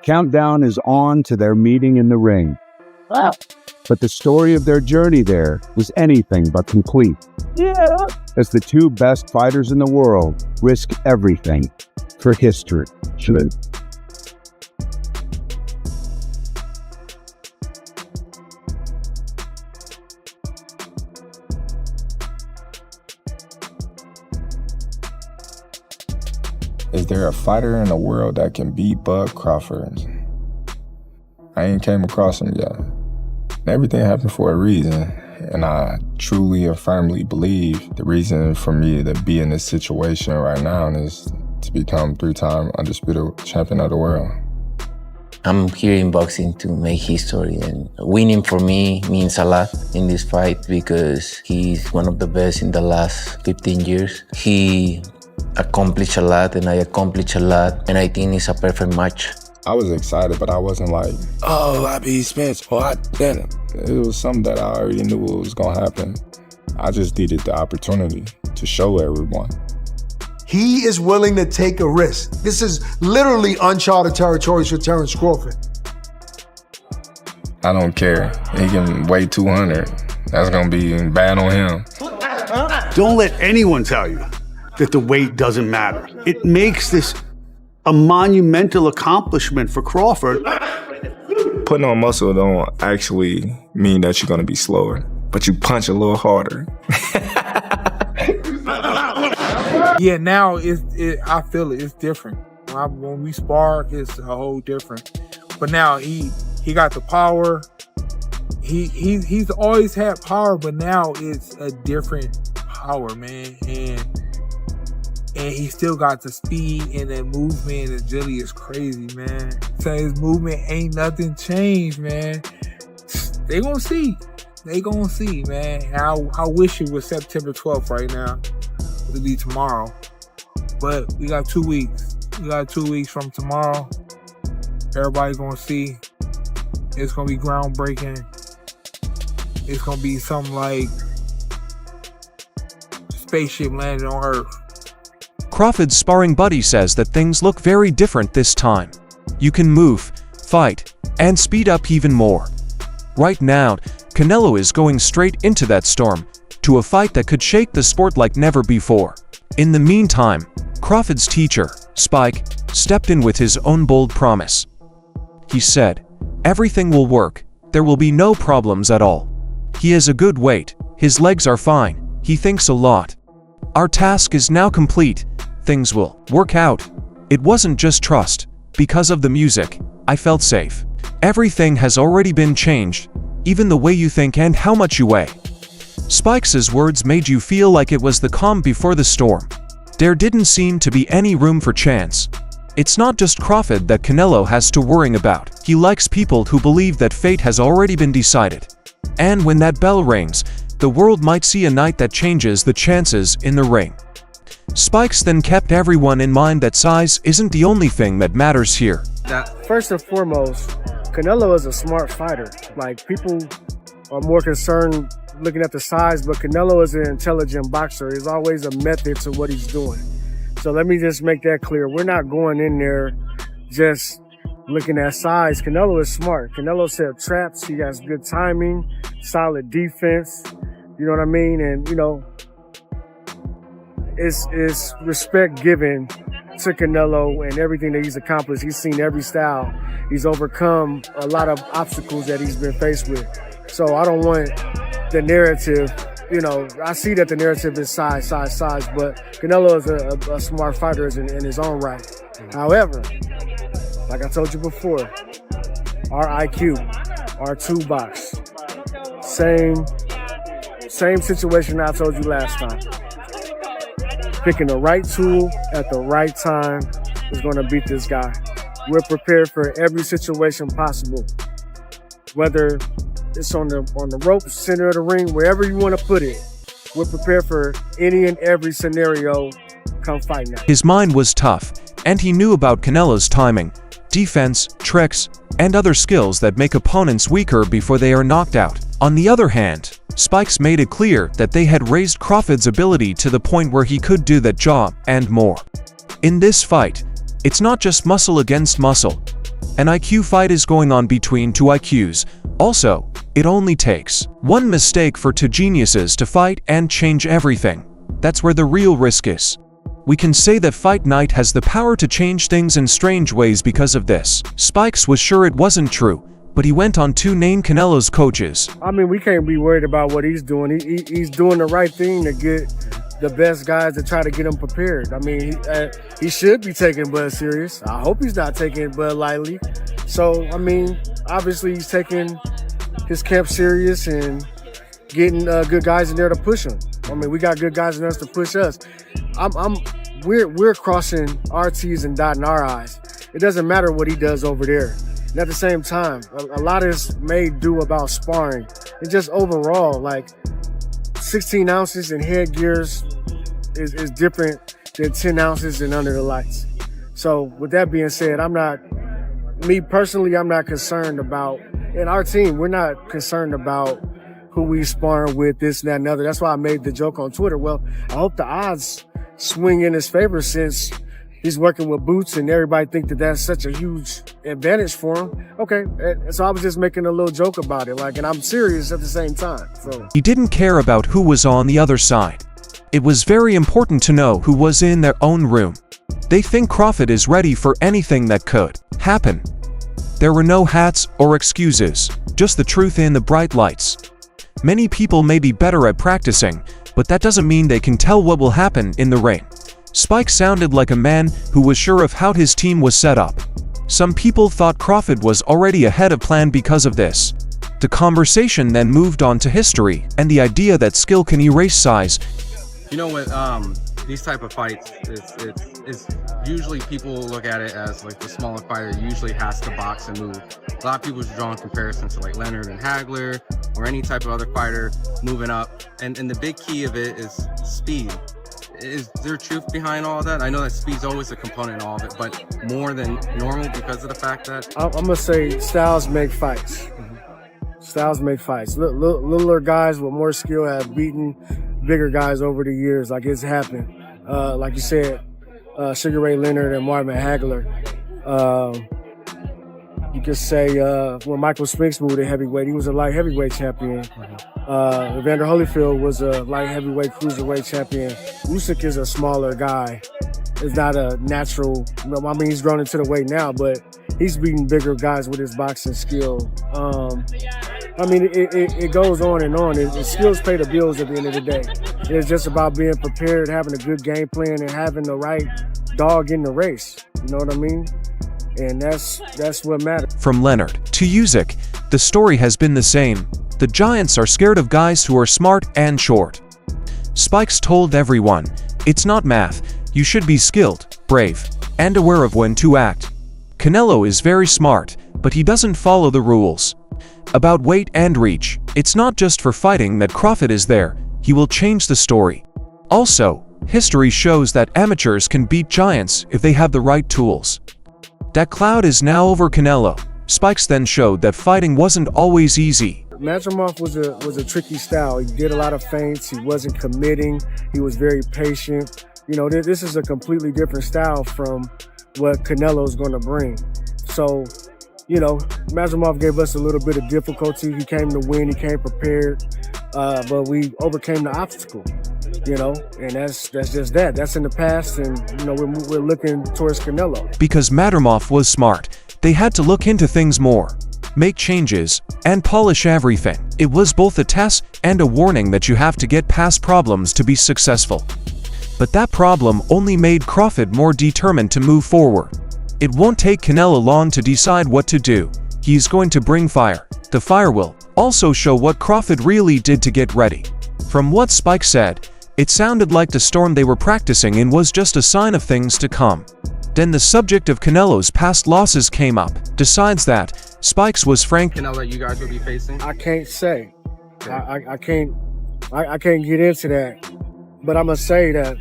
countdown is on to their meeting in the ring. Wow. But the story of their journey there was anything but complete. Yeah. As the two best fighters in the world risk everything for history. Is there a fighter in the world that can beat Bud Crawford? I ain't came across him yet. Everything happened for a reason, and I truly and firmly believe the reason for me to be in this situation right now is to become 3-time undisputed champion of the world. I'm here in boxing to make history, and winning for me means a lot in this fight because he's one of the best in the last 15 years. He accomplished a lot and I accomplished a lot, and I think it's a perfect match. I was excited, but I wasn't like, oh, I beat Spence, or I did it. It was something that I already knew was gonna happen. I just needed the opportunity to show everyone. He is willing to take a risk. This is literally uncharted territories for Terence Crawford. I don't care. He can weigh 200. That's gonna be bad on him. Don't let anyone tell you that the weight doesn't matter. It makes this a monumental accomplishment for Crawford. Putting on muscle don't actually mean that you're gonna be slower, but you punch a little harder. Yeah, now I feel it. It's different. When we spar, it's a whole different. But now he got the power. He's always had power, but now it's a different power, man. And he still got the speed and the movement and agility is crazy, man. So his movement ain't nothing changed, man. They gonna see. They gonna see, man. And I wish it was September 12th right now. It'll be tomorrow. But we got 2 weeks. We got 2 weeks from tomorrow. Everybody's gonna see. It's gonna be groundbreaking. It's gonna be something like spaceship landed on Earth. Crawford's sparring buddy says that things look very different this time. You can move, fight, and speed up even more. Right now, Canelo is going straight into that storm, to a fight that could shake the sport like never before. In the meantime, Crawford's teacher, Spike, stepped in with his own bold promise. He said, "Everything will work, there will be no problems at all. He has a good weight, his legs are fine, he thinks a lot. Our task is now complete, things will work out." It wasn't just trust. Because of the music, I felt safe. Everything has already been changed, even the way you think and how much you weigh. Spike's words made you feel like it was the calm before the storm. There didn't seem to be any room for chance. It's not just Crawford that Canelo has to worry about. He likes people who believe that fate has already been decided. And when that bell rings, the world might see a night that changes the chances in the ring. Spikes then kept everyone in mind that size isn't the only thing that matters here. First and foremost, Canelo is a smart fighter. Like, people are more concerned looking at the size, but Canelo is an intelligent boxer. There's always a method to what he's doing. So let me just make that clear. We're not going in there just looking at size. Canelo is smart. Canelo set traps. He has good timing, solid defense. You know what I mean? And, it's respect given to Canelo and everything that he's accomplished. He's seen every style. He's overcome a lot of obstacles that he's been faced with. So I don't want the narrative, I see that the narrative is size, but Canelo is a smart fighter in his own right. However, like I told you before, our IQ, our toolbox, same situation I told you last time. Picking the right tool at the right time is going to beat this guy. We're prepared for every situation possible, whether it's on the rope, center of the ring, wherever you want to put it. We're prepared for any and every scenario. Come fight now. His mind was tough, and he knew about Canelo's timing, defense, tricks, and other skills that make opponents weaker before they are knocked out. On the other hand, Spikes made it clear that they had raised Crawford's ability to the point where he could do that job and more. In this fight, it's not just muscle against muscle, An IQ fight is going on between two IQs. Also, it only takes one mistake for two geniuses to fight and change everything. That's where the real risk is. We can say that Fight Night has the power to change things in strange ways because of this. Spikes was sure it wasn't true, but he went on to name Canelo's coaches. I mean, we can't be worried about what he's doing. He's doing the right thing to get the best guys to try to get him prepared. I mean, he should be taking Bud serious. I hope he's not taking Bud lightly. So, I mean, obviously he's taking his camp serious and getting good guys in there to push him. I mean, we got good guys in there to push us. We're crossing our T's and dotting our I's. It doesn't matter what he does over there. And at the same time, a lot is made due about sparring. And just overall, like 16 ounces in headgears is different than 10 ounces and under the lights. So with that being said, me personally, I'm not concerned about, and our team, we're not concerned about who we sparring with, this, that, and other. That's why I made the joke on Twitter. Well, I hope the odds swing in his favor since he's working with Boots and everybody think that that's such a huge advantage for him. Okay, so I was just making a little joke about it, and I'm serious at the same time. So he didn't care about who was on the other side. It was very important to know who was in their own room. They think Crawford is ready for anything that could happen. There were no hats or excuses, just the truth in the bright lights. Many people may be better at practicing, but that doesn't mean they can tell what will happen in the ring. Spike sounded like a man who was sure of how his team was set up. Some people thought Crawford was already ahead of plan because of this. The conversation then moved on to history and the idea that skill can erase size. You know what, these type of fights, it's usually people look at it as like the smaller fighter usually has to box and move. A lot of people draw in comparison to like Leonard and Hagler or any type of other fighter moving up. And the big key of it is speed. Is there truth behind all that? I know that speed's always a component of all of it, but more than normal because of the fact that... I'm going to say styles make fights. Styles make fights. Littler guys with more skill have beaten bigger guys over the years, like it's happened. Like you said, Sugar Ray Leonard and Marvin Hagler. You could say when Michael Spinks moved to heavyweight, he was a light heavyweight champion. Evander Holyfield was a light heavyweight cruiserweight champion. Usyk is a smaller guy. It's not a natural, I mean, he's grown into the weight now, but he's beating bigger guys with his boxing skill. I mean, it goes on and on. Skills pay the bills at the end of the day. It's just about being prepared, having a good game plan, and having the right dog in the race. You know what I mean? And that's what matters. From Leonard to Usyk, the story has been the same. The Giants are scared of guys who are smart and short. Spikes told everyone, it's not math. You should be skilled, brave, and aware of when to act. Canelo is very smart, but he doesn't follow the rules. About weight and reach, it's not just for fighting that Crawford is there. He will change the story. Also, history shows that amateurs can beat giants if they have the right tools. That cloud is now over Canelo. Spikes then showed that fighting wasn't always easy. Mazurov was a tricky style. He did a lot of feints. He wasn't committing. He was very patient. You know, this is a completely different style from what Canelo's going to bring. So, you know, Mazurov gave us a little bit of difficulty. He came to win. He came prepared, but we overcame the obstacle. You know, and that's just that. That's in the past, and you know we're looking towards Canelo. Because Mazurov was smart, they had to look into things more, make changes, and polish everything. It was both a test and a warning that you have to get past problems to be successful. But that problem only made Crawford more determined to move forward. It won't take Canelo long to decide what to do. He's going to bring fire. The fire will also show what Crawford really did to get ready. From what Spike said, it sounded like the storm they were practicing in was just a sign of things to come. Then the subject of Canelo's past losses came up. Besides that, Spikes was frank. Canelo, you guys will be facing? I can't say. I can't get into that. But I'm gonna say that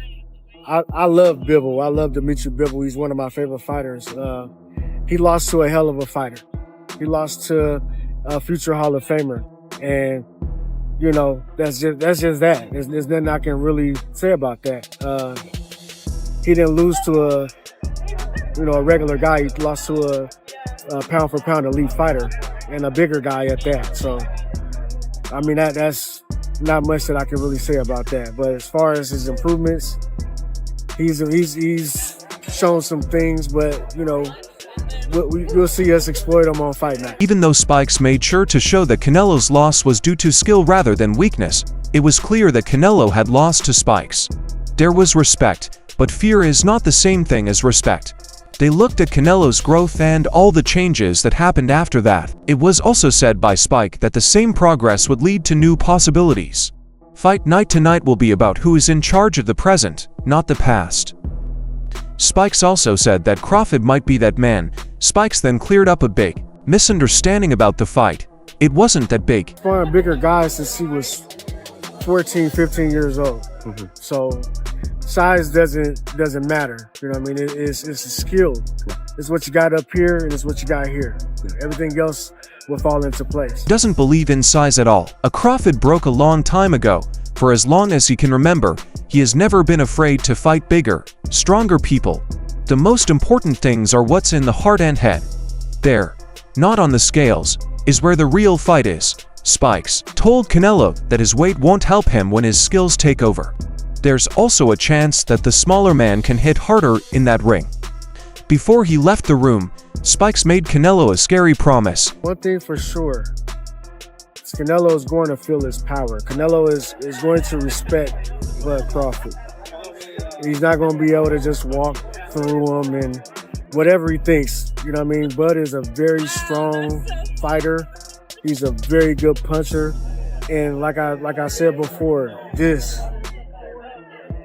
I love Bivol. I love Dimitri Bivol. He's one of my favorite fighters. He lost to a hell of a fighter. He lost to a future Hall of Famer, and you know that's just that. There's nothing I can really say about that. He didn't lose to a regular guy. He lost to a pound for pound elite fighter and a bigger guy at that. So, I mean, that's not much that I can really say about that. But as far as his improvements, he's shown some things, but you know, you'll see us exploit him on Fight Night. Even though Spikes made sure to show that Canelo's loss was due to skill rather than weakness, it was clear that Canelo had lost to Spikes. There was respect, but fear is not the same thing as respect. They looked at Canelo's growth and all the changes that happened after that. It was also said by Spike that the same progress would lead to new possibilities. Fight Night tonight will be about who is in charge of the present, not the past. Spikes also said that Crawford might be that man. Spikes then cleared up a big misunderstanding about the fight. It wasn't that big. He's fought bigger guys since he was 14, 15 years old. Mm-hmm. So size doesn't matter. You know what I mean? It's a skill. It's what you got up here and it's what you got here. Everything else will fall into place. Doesn't believe in size at all. A Crawford broke a long time ago. For as long as he can remember, he has never been afraid to fight bigger, stronger people. The most important things are what's in the heart and head. There, not on the scales, is where the real fight is. Spikes told Canelo that his weight won't help him when his skills take over. There's also a chance that the smaller man can hit harder in that ring. Before he left the room, Spikes made Canelo a scary promise. One thing for sure, Canelo is going to feel his power. Canelo is going to respect Bud Crawford. He's not going to be able to just walk through him and whatever he thinks. You know what I mean? Bud is a very strong fighter. He's a very good puncher. And like I said before, this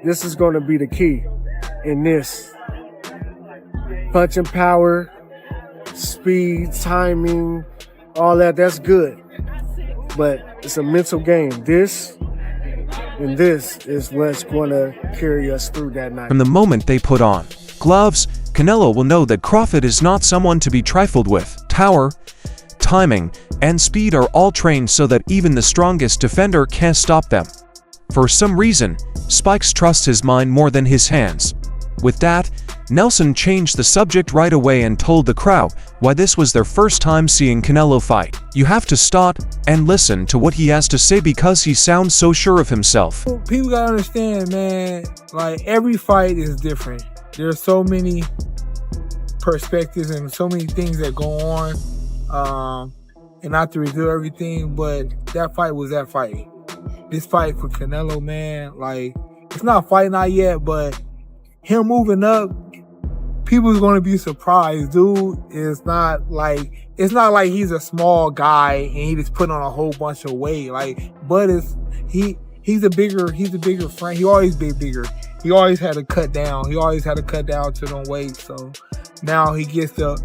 is going to be the key in this. Punching power, speed, timing, all that's good. But it's a mental game. This is what's going to carry us through that night. From the moment they put on gloves, Canelo will know that Crawford is not someone to be trifled with. Power, timing, and speed are all trained so that even the strongest defender can't stop them. For some reason, Spikes trusts his mind more than his hands. With that, Nelson changed the subject right away and told the crowd why this was their first time seeing Canelo fight. You have to stop and listen to what he has to say because he sounds so sure of himself. People gotta understand, man, like every fight is different. There's so many perspectives and so many things that go on, and not to reveal everything, but that fight was that fight. This fight for Canelo, man, like, it's not Fight Night yet, but him moving up, people are going to be surprised. Dude is not like, it's not like he's a small guy and he just put on a whole bunch of weight. Like, Bud is, he's a bigger frame. He always been bigger. He always had to cut down. He always had to cut down to the weight. So now he gets the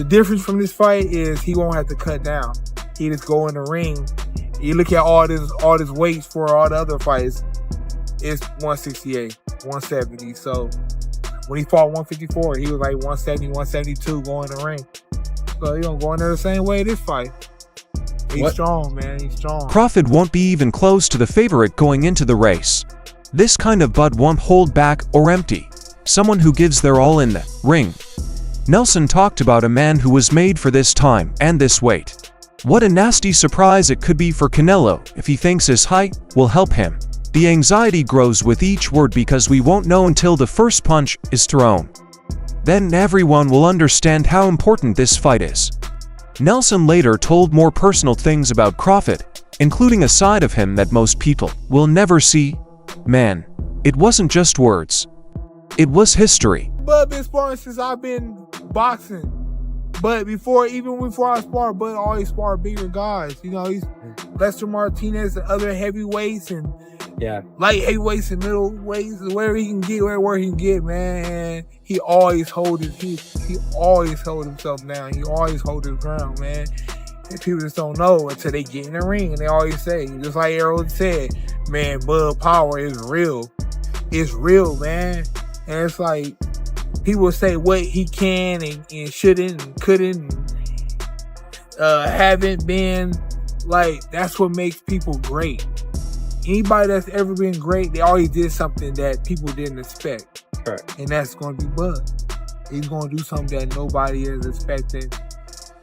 difference from this fight is he won't have to cut down. He just go in the ring. You look at all this weights for all the other fights, it's 168, 170. So when he fought 154, he was like 170, 172 going in the ring. So he don't go in there the same way this fight. He's strong, man. He's strong. Crawford won't be even close to the favorite going into the race. This kind of Bud won't hold back or empty. Someone who gives their all in the ring. Nelson talked about a man who was made for this time and this weight. What a nasty surprise it could be for Canelo if he thinks his height will help him. The anxiety grows with each word because we won't know until the first punch is thrown. Then everyone will understand how important this fight is. Nelson later told more personal things about Crawford, including a side of him that most people will never see. Man, it wasn't just words. It was history. Bud been sparring since I've been boxing. But even before I spar, Bud always sparred bigger guys. You know, he's Lester Martinez and other heavyweights and light heavyweights and middleweights, where he can get, man. He always hold himself down. He always hold his ground, man. And people just don't know until they get in the ring. And they always say, just like Errol said, man, Bud power is real. It's real, man. And it's like, people say what he can and shouldn't and couldn't and haven't been. Like, that's what makes people great. Anybody that's ever been great, they always did something that people didn't expect. Correct. And that's going to be Bud. He's going to do something that nobody is expecting.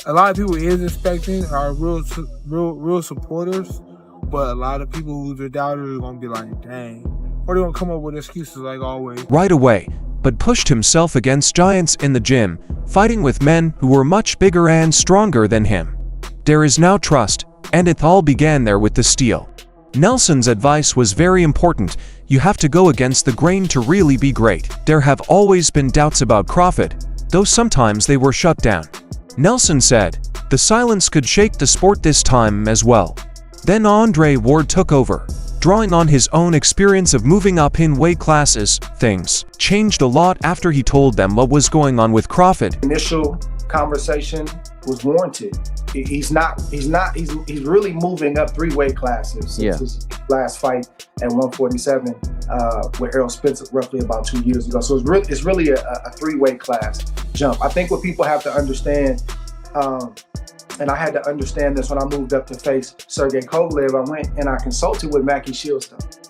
a lot of people is expecting are real supporters, but a lot of people who are doubters are gonna be like, dang, or they're gonna come up with excuses like always. Right away, but pushed himself against giants in the gym, fighting with men who were much bigger and stronger than him. There is now trust, and it all began there with the steel. Nelson's advice was very important. You have to go against the grain to really be great. There have always been doubts about Crawford, though sometimes they were shut down. Nelson said, the silence could shake the sport this time as well. Then Andre Ward took over. Drawing on his own experience of moving up in weight classes, things changed a lot after he told them what was going on with Crawford. Initial conversation was warranted. He's really moving up 3 weight classes since his last fight at 147 with Errol Spence roughly about 2 years ago. So it's really a 3 weight class jump. I think what people have to understand, and I had to understand this when I moved up to face Sergey Kovalev, I went and I consulted with Mackie Shieldstone.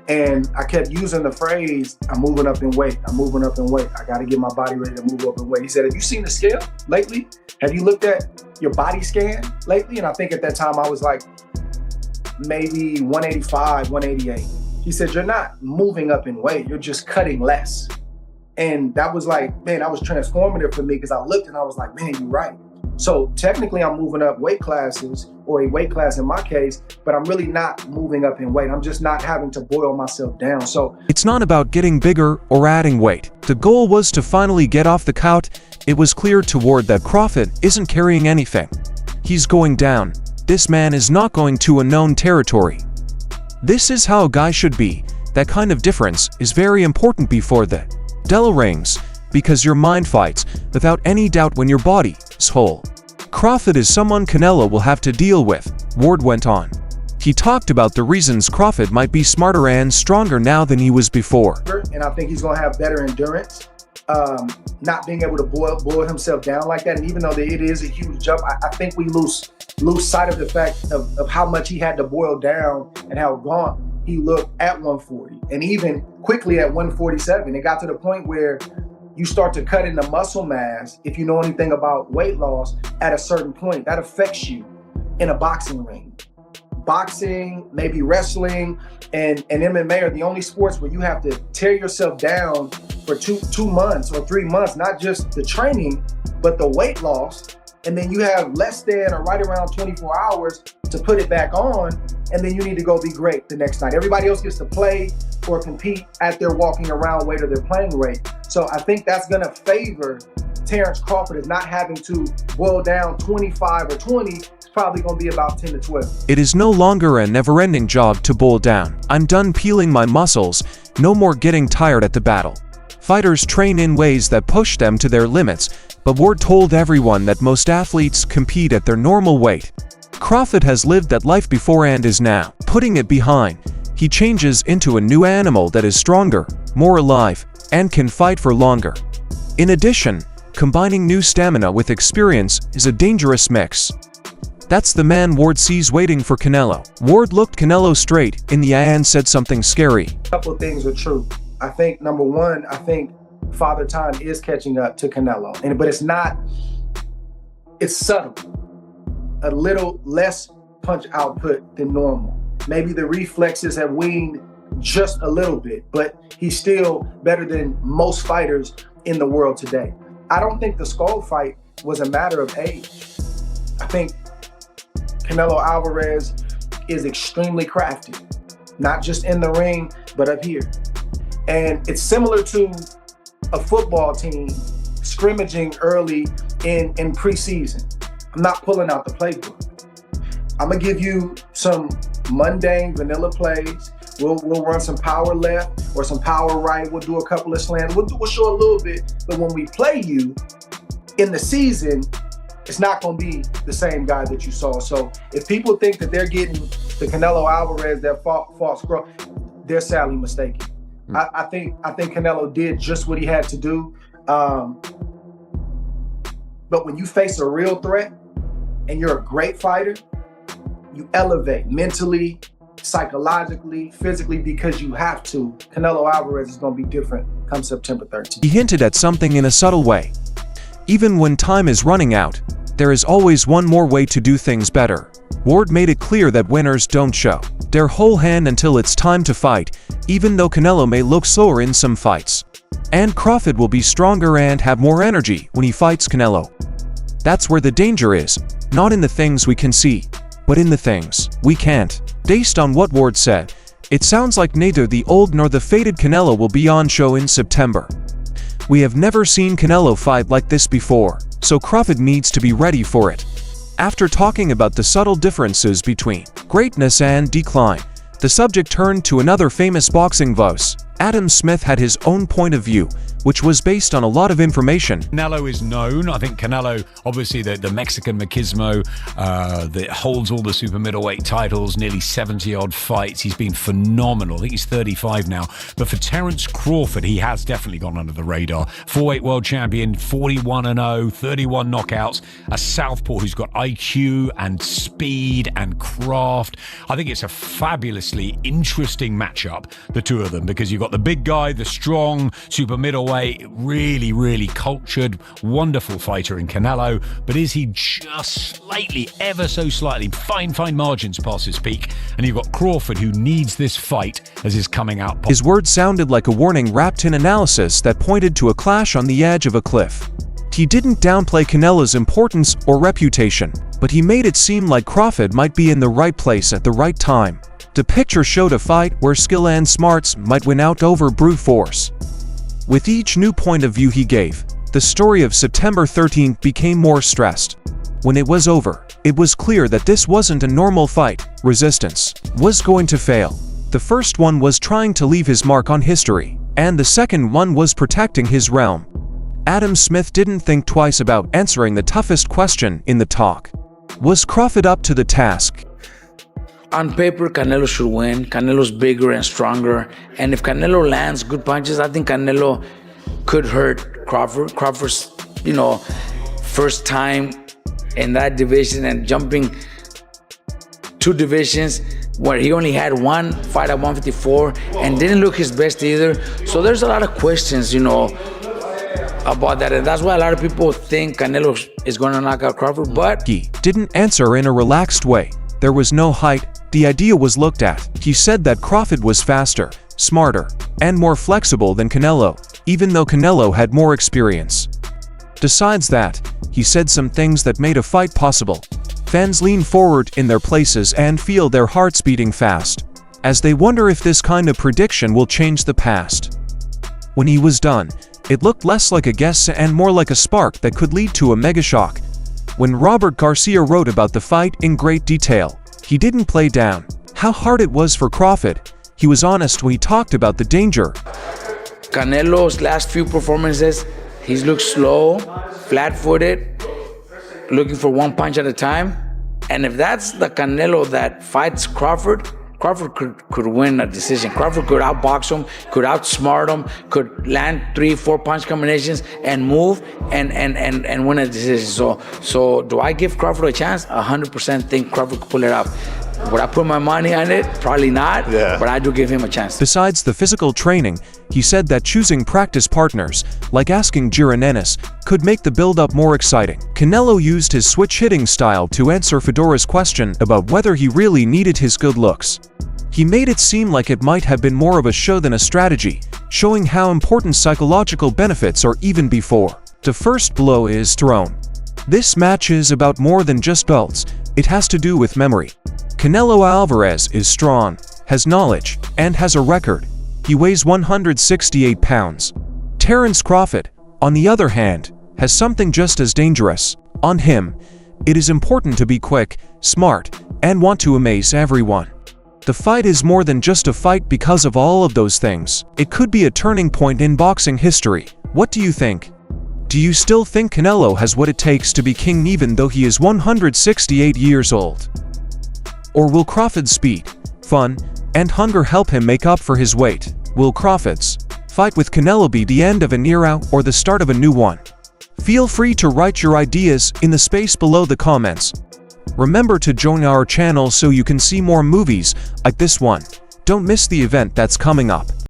And I kept using the phrase, I'm moving up in weight, I'm moving up in weight. I gotta get my body ready to move up in weight. He said, have you seen the scale lately? Have you looked at your body scan lately? And I think at that time I was like maybe 185, 188. He said, you're not moving up in weight, you're just cutting less. And that was like, man, that was transformative for me because I looked and I was like, man, you're right. So technically I'm moving up weight classes, or a weight class in my case, but I'm really not moving up in weight. I'm just not having to boil myself down. So it's not about getting bigger or adding weight. The goal was to finally get off the couch. It was clear to Ward that Crawford isn't carrying anything. He's going down. This man is not going to unknown territory. This is how a guy should be. That kind of difference is very important before the bell rings, because your mind fights without any doubt when your body is whole. Crawford is someone Canelo will have to deal with, Ward went on. He talked about the reasons Crawford might be smarter and stronger now than he was before. And I think he's gonna have better endurance, not being able to boil himself down like that. And even though it is a huge jump, I think we lose sight of the fact of how much he had to boil down and how gaunt he looked at 140. And even quickly at 147, it got to the point where you start to cut into muscle mass. If you know anything about weight loss, at a certain point, that affects you in a boxing ring. Boxing, maybe wrestling, and MMA are the only sports where you have to tear yourself down for two months or 3 months, not just the training, but the weight loss. And then you have less than or right around 24 hours to put it back on, and then you need to go be great the next night. Everybody else gets to play or compete at their walking around weight or their playing weight. So I think that's gonna favor Terrence Crawford, is not having to boil down 25 or 20. It's probably gonna be about 10 to 12. It is no longer a never-ending job to boil down. I'm done peeling my muscles, no more getting tired at the battle. Fighters train in ways that push them to their limits, but Ward told everyone that most athletes compete at their normal weight. Crawford has lived that life before and is now putting it behind. He changes into a new animal that is stronger, more alive, and can fight for longer. In addition, combining new stamina with experience is a dangerous mix. That's the man Ward sees waiting for Canelo. Ward looked Canelo straight in the eye and said something scary. A couple of things are true. I think number one, I think Father Time is catching up to Canelo, but it's subtle. A little less punch output than normal. Maybe the reflexes have weaned just a little bit, but he's still better than most fighters in the world today. I don't think the Skull fight was a matter of age. I think Canelo Alvarez is extremely crafty, not just in the ring, but up here. And it's similar to a football team scrimmaging early in preseason. I'm not pulling out the playbook. I'm gonna give you some mundane vanilla plays. We'll run some power left or some power right. We'll do a couple of slants. We'll show a little bit, but when we play you in the season, it's not gonna be the same guy that you saw. So if people think that they're getting the Canelo Alvarez that fought Scrub, they're sadly mistaken. I think Canelo did just what he had to do. But when you face a real threat and you're a great fighter, you elevate mentally, psychologically, physically, because you have to. Canelo Alvarez is going to be different come September 13th. He hinted at something in a subtle way. Even when time is running out, There is always one more way to do things better. Ward made it clear that winners don't show their whole hand until it's time to fight, even though Canelo may look slower in some fights. And Crawford will be stronger and have more energy when he fights Canelo. That's where the danger is, not in the things we can see, but in the things we can't. Based on what Ward said, it sounds like neither the old nor the faded Canelo will be on show in September. We have never seen Canelo fight like this before, so Crawford needs to be ready for it. After talking about the subtle differences between greatness and decline, the subject turned to another famous boxing voice. Adam Smith had his own point of view, which was based on a lot of information. Canelo is known. I think Canelo, obviously the Mexican machismo that holds all the super middleweight titles, nearly 70-odd fights. He's been phenomenal. I think he's 35 now. But for Terence Crawford, he has definitely gone under the radar. 4-weight world champion, 41-0, 31 knockouts, a southpaw who's got IQ and speed and craft. I think it's a fabulously interesting matchup, the two of them, because you've got the big guy, the strong super middleweight, really cultured, wonderful fighter in Canelo, but is he just slightly, ever so slightly, fine margins past his peak? And you've got Crawford, who needs this fight as his coming out. His words sounded like a warning wrapped in analysis that pointed to a clash on the edge of a cliff. He didn't downplay Canelo's importance or reputation, but he made it seem like Crawford might be in the right place at the right time. The picture showed a fight where skill and smarts might win out over brute force. With each new point of view he gave, the story of September 13th became more stressed. When it was over, it was clear that this wasn't a normal fight. Resistance was going to fail. The first one was trying to leave his mark on history, and the second one was protecting his realm. Adam Smith didn't think twice about answering the toughest question in the talk. Was Crawford up to the task? On paper, Canelo should win. Canelo's bigger and stronger. And if Canelo lands good punches, I think Canelo could hurt Crawford. Crawford's, first time in that division and jumping 2 divisions where he only had one fight at 154 and didn't look his best either. So there's a lot of questions, about that. And that's why a lot of people think Canelo is going to knock out Crawford, but he didn't answer in a relaxed way. There was no height. The idea was looked at. He said that Crawford was faster, smarter, and more flexible than Canelo, even though Canelo had more experience. Besides that, he said some things that made a fight possible. Fans lean forward in their places and feel their hearts beating fast, as they wonder if this kind of prediction will change the past. When he was done, it looked less like a guess and more like a spark that could lead to a mega shock. When Robert Garcia wrote about the fight in great detail, he didn't play down how hard it was for Crawford. He was honest when he talked about the danger. Canelo's last few performances, he's looked slow, flat-footed, looking for one punch at a time. And if that's the Canelo that fights Crawford, Crawford could win a decision. Crawford could outbox him, could outsmart him, could land 3-4 punch combinations and move and win a decision. So do I give Crawford a chance? 100% think Crawford could pull it off. Would I put my money on it? Probably not, but I do give him a chance. Besides the physical training, he said that choosing practice partners, like asking Jiren Ennis, could make the build-up more exciting. Canelo used his switch-hitting style to answer Fedora's question about whether he really needed his good looks. He made it seem like it might have been more of a show than a strategy, showing how important psychological benefits are even before the first blow is thrown. This match is about more than just belts. It has to do with memory. Canelo Alvarez is strong, has knowledge, and has a record. He weighs 168 pounds. Terence Crawford, on the other hand, has something just as dangerous. On him, it is important to be quick, smart, and want to amaze everyone. The fight is more than just a fight because of all of those things. It could be a turning point in boxing history. What do you think? Do you still think Canelo has what it takes to be king even though he is 168 years old? Or will Crawford's speed, fun, and hunger help him make up for his weight? Will Crawford's fight with Canelo be the end of an era or the start of a new one? Feel free to write your ideas in the space below the comments. Remember to join our channel so you can see more movies like this one. Don't miss the event that's coming up.